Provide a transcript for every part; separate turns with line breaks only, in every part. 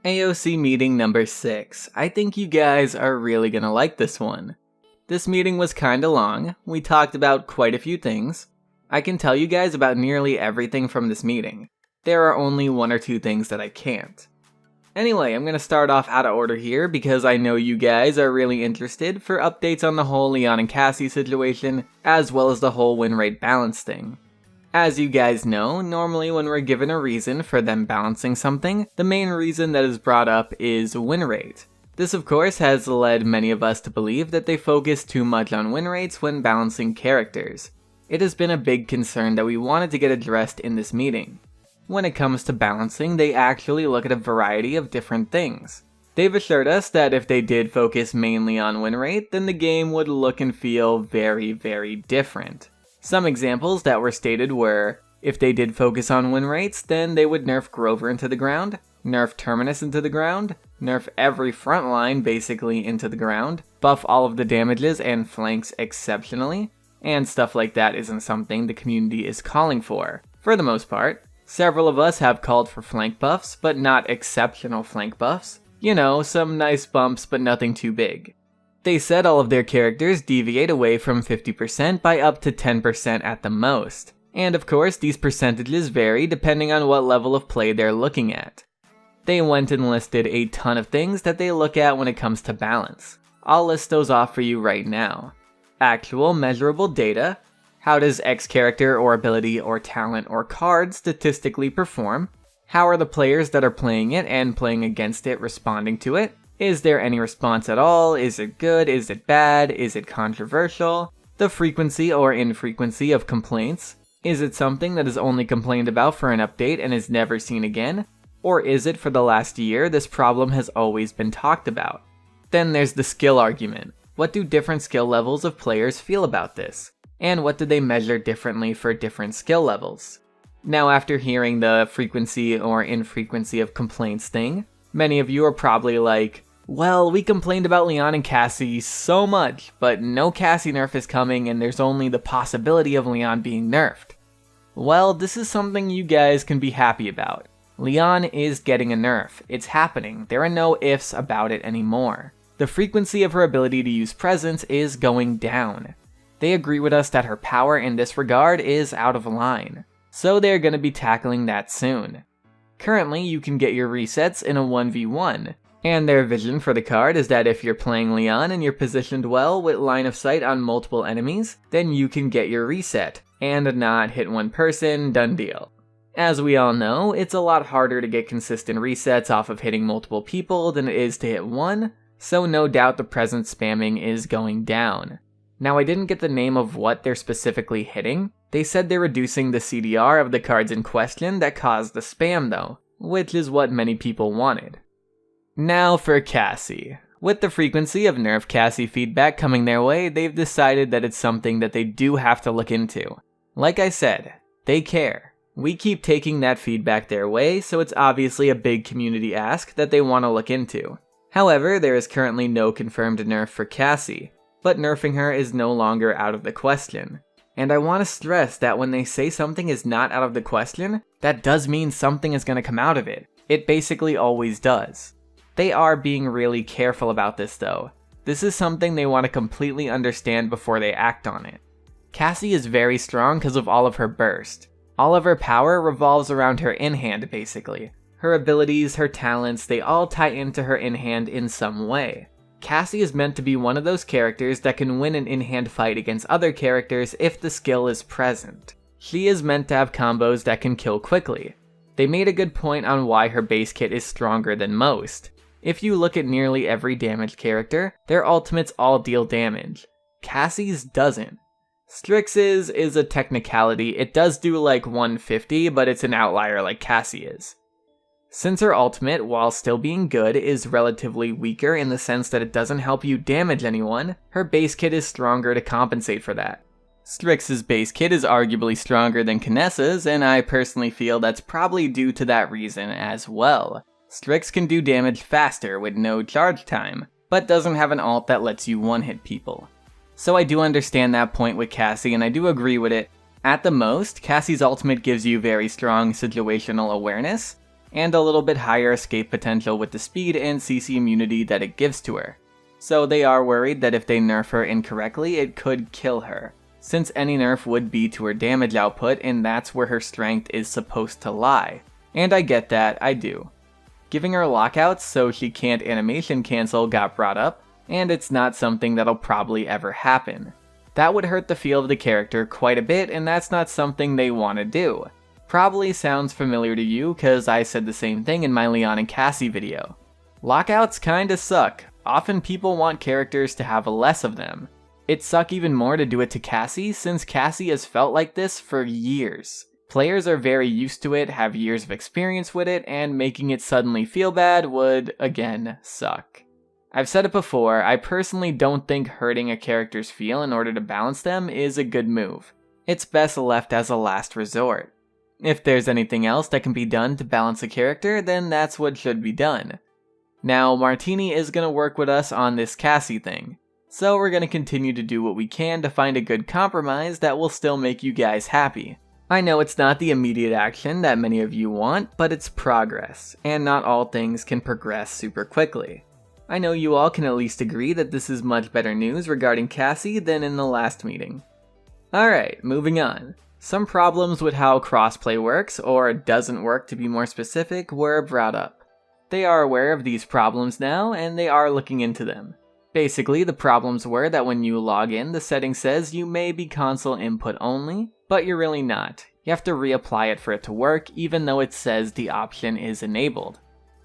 AoC meeting number 6. I think you guys are really gonna like this one. This meeting was kinda long, we talked about quite a few things. I can tell you guys about nearly everything from this meeting. There are only 1 or 2 things that I can't. Anyway, I'm gonna start off out of order here because I know you guys are really interested for updates on the whole Lian and Cassie situation, as well as the whole Winrate balance thing. As you guys know, normally when we're given a reason for them balancing something, the main reason that is brought up is Winrate. This of course has led many of us to believe that they focus too much on win rates when balancing characters. It has been a big concern that we wanted to get addressed in this meeting. When it comes to balancing, they actually look at a variety of different things. They've assured us that if they did focus mainly on win rate, then the game would look and feel very, very different. Some examples that were stated were, if they did focus on win rates, then they would nerf Grover into the ground, nerf Terminus into the ground, nerf every front line basically into the ground, buff all of the damages and flanks exceptionally, and stuff like that isn't something the community is calling for the most part. Several of us have called for flank buffs, but not exceptional flank buffs. You know, some nice bumps, but nothing too big. They said all of their characters deviate away from 50% by up to 10% at the most. And of course, these percentages vary depending on what level of play they're looking at. They went and listed a ton of things that they look at when it comes to balance. I'll list those off for you right now. Actual measurable data. How does X character or ability or talent or card statistically perform? How are the players that are playing it and playing against it responding to it? Is there any response at all? Is it good? Is it bad? Is it controversial? The frequency or infrequency of complaints. Is it something that is only complained about for an update and is never seen again? Or is it for the last year this problem has always been talked about? Then there's the skill argument. What do different skill levels of players feel about this? And what do they measure differently for different skill levels? Now after hearing the frequency or infrequency of complaints thing, many of you are probably like, well, we complained about Lian and Cassie so much, but no Cassie nerf is coming and there's only the possibility of Lian being nerfed. Well, this is something you guys can be happy about. Lian is getting a nerf. It's happening. There are no ifs about it anymore. The frequency of her ability to use presence is going down. They agree with us that her power in this regard is out of line, so they're going to be tackling that soon. Currently, you can get your resets in a 1v1, and their vision for the card is that if you're playing Lian and you're positioned well with line of sight on multiple enemies, then you can get your reset, and not hit one person, done deal. As we all know, it's a lot harder to get consistent resets off of hitting multiple people than it is to hit one, so no doubt the presence spamming is going down. Now I didn't get the name of what they're specifically hitting. They said they're reducing the CDR of the cards in question that caused the spam though, which is what many people wanted. Now for Cassie. With the frequency of Nerf Cassie feedback coming their way, they've decided that it's something that they do have to look into. Like I said, they care. We keep taking that feedback their way, so it's obviously a big community ask that they want to look into. However, there is currently no confirmed nerf for Cassie, but nerfing her is no longer out of the question. And I want to stress that when they say something is not out of the question, that does mean something is going to come out of it. It basically always does. They are being really careful about this though. This is something they want to completely understand before they act on it. Cassie is very strong because of all of her burst. All of her power revolves around her in-hand basically. Her abilities, her talents, they all tie into her in-hand in some way. Cassie is meant to be one of those characters that can win an in-hand fight against other characters if the skill is present. She is meant to have combos that can kill quickly. They made a good point on why her base kit is stronger than most. If you look at nearly every damage character, their ultimates all deal damage. Cassie's doesn't. Strix's is a technicality, it does do like 150, but it's an outlier like Cassie is. Since her ultimate, while still being good, is relatively weaker in the sense that it doesn't help you damage anyone, her base kit is stronger to compensate for that. Strix's base kit is arguably stronger than Kinessa's, and I personally feel that's probably due to that reason as well. Strix can do damage faster with no charge time, but doesn't have an ult that lets you one-hit people. So I do understand that point with Cassie, and I do agree with it. At the most, Cassie's ultimate gives you very strong situational awareness, and a little bit higher escape potential with the speed and CC immunity that it gives to her. So they are worried that if they nerf her incorrectly, it could kill her, since any nerf would be to her damage output, and that's where her strength is supposed to lie. And I get that, I do. Giving her lockouts so she can't animation cancel got brought up, and it's not something that'll probably ever happen. That would hurt the feel of the character quite a bit, and that's not something they want to do. Probably sounds familiar to you, cause I said the same thing in my Lian and Cassie video. Lockouts kinda suck. Often people want characters to have less of them. It'd suck even more to do it to Cassie, since Cassie has felt like this for years. Players are very used to it, have years of experience with it, and making it suddenly feel bad would, again, suck. I've said it before, I personally don't think hurting a character's feel in order to balance them is a good move. It's best left as a last resort. If there's anything else that can be done to balance a character, then that's what should be done. Now, Martini is going to work with us on this Cassie thing, so we're going to continue to do what we can to find a good compromise that will still make you guys happy. I know it's not the immediate action that many of you want, but it's progress, and not all things can progress super quickly. I know you all can at least agree that this is much better news regarding Cassie than in the last meeting. Alright, moving on. Some problems with how crossplay works, or doesn't work to be more specific, were brought up. They are aware of these problems now, and they are looking into them. Basically, the problems were that when you log in, the setting says you may be console input only, but you're really not. You have to reapply it for it to work, even though it says the option is enabled.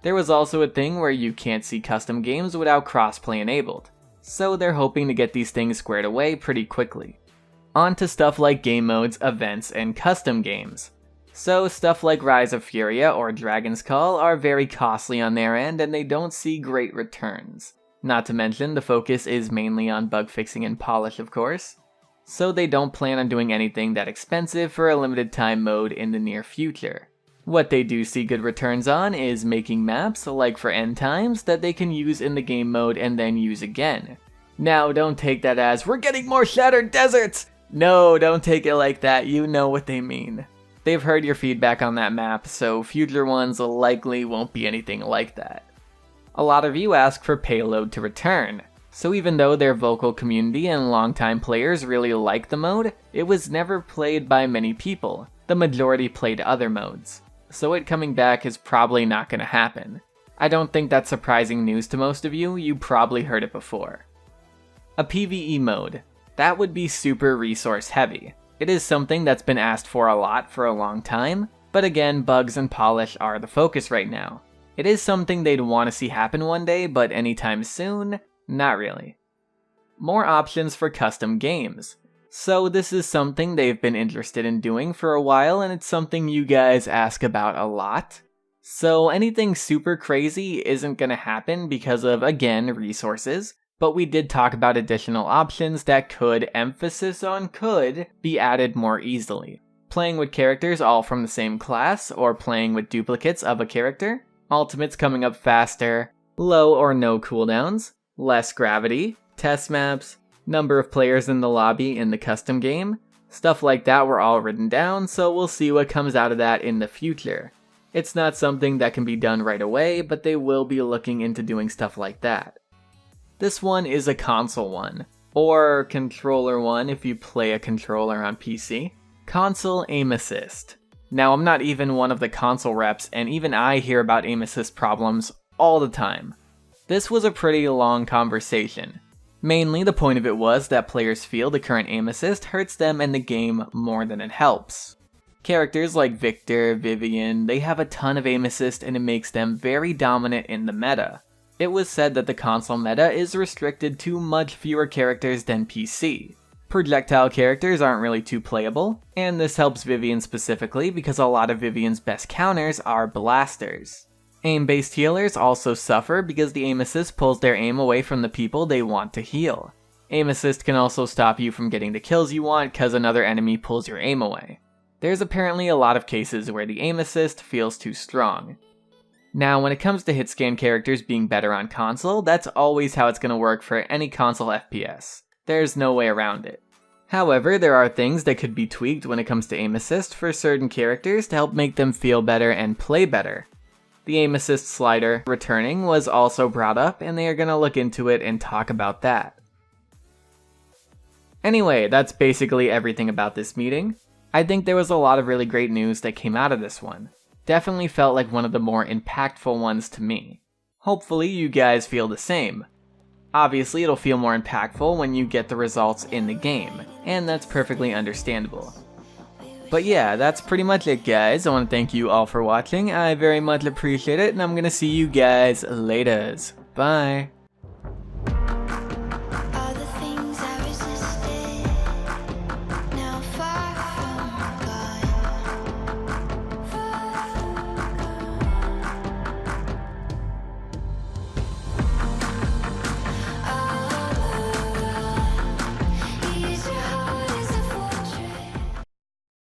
There was also a thing where you can't see custom games without crossplay enabled, so they're hoping to get these things squared away pretty quickly. On to stuff like game modes, events, and custom games. So stuff like Rise of Furia or Dragon's Call are very costly on their end, and they don't see great returns. Not to mention the focus is mainly on bug fixing and polish, of course. So they don't plan on doing anything that expensive for a limited time mode in the near future. What they do see good returns on is making maps, like for end times, that they can use in the game mode and then use again. Now don't take that as, we're getting more Shattered Deserts! No, don't take it like that, you know what they mean. They've heard your feedback on that map, so future ones likely won't be anything like that. A lot of you ask for Payload to return, so even though their vocal community and longtime players really like the mode, it was never played by many people. The majority played other modes, so it coming back is probably not going to happen. I don't think that's surprising news to most of you, you probably heard it before. A PvE mode. That would be super resource heavy. It is something that's been asked for a lot for a long time, but again, bugs and polish are the focus right now. It is something they'd want to see happen one day, but anytime soon, not really. More options for custom games. So this is something they've been interested in doing for a while, and it's something you guys ask about a lot. So anything super crazy isn't going to happen because of, again, resources. But we did talk about additional options that could, emphasis on could, be added more easily. Playing with characters all from the same class, or playing with duplicates of a character, ultimates coming up faster, low or no cooldowns, less gravity, test maps, number of players in the lobby in the custom game, stuff like that were all written down, so we'll see what comes out of that in the future. It's not something that can be done right away, but they will be looking into doing stuff like that. This one is a console one, or controller one if you play a controller on PC. Console aim assist. Now I'm not even one of the console reps, and even I hear about aim assist problems all the time. This was a pretty long conversation. Mainly the point of it was that players feel the current aim assist hurts them and the game more than it helps. Characters like Victor, Vivian, they have a ton of aim assist and it makes them very dominant in the meta. It was said that the console meta is restricted to much fewer characters than PC. Projectile characters aren't really too playable, and this helps Vivian specifically because a lot of Vivian's best counters are blasters. Aim-based healers also suffer because the aim assist pulls their aim away from the people they want to heal. Aim assist can also stop you from getting the kills you want because another enemy pulls your aim away. There's apparently a lot of cases where the aim assist feels too strong. Now, when it comes to hit-scan characters being better on console, that's always how it's going to work for any console FPS. There's no way around it. However, there are things that could be tweaked when it comes to aim assist for certain characters to help make them feel better and play better. The aim assist slider returning was also brought up, and they are going to look into it and talk about that. Anyway, that's basically everything about this meeting. I think there was a lot of really great news that came out of this one. Definitely felt like one of the more impactful ones to me. Hopefully you guys feel the same. Obviously it'll feel more impactful when you get the results in the game, and that's perfectly understandable. But yeah, that's pretty much it guys. I want to thank you all for watching. I very much appreciate it, and I'm gonna see you guys later. Bye!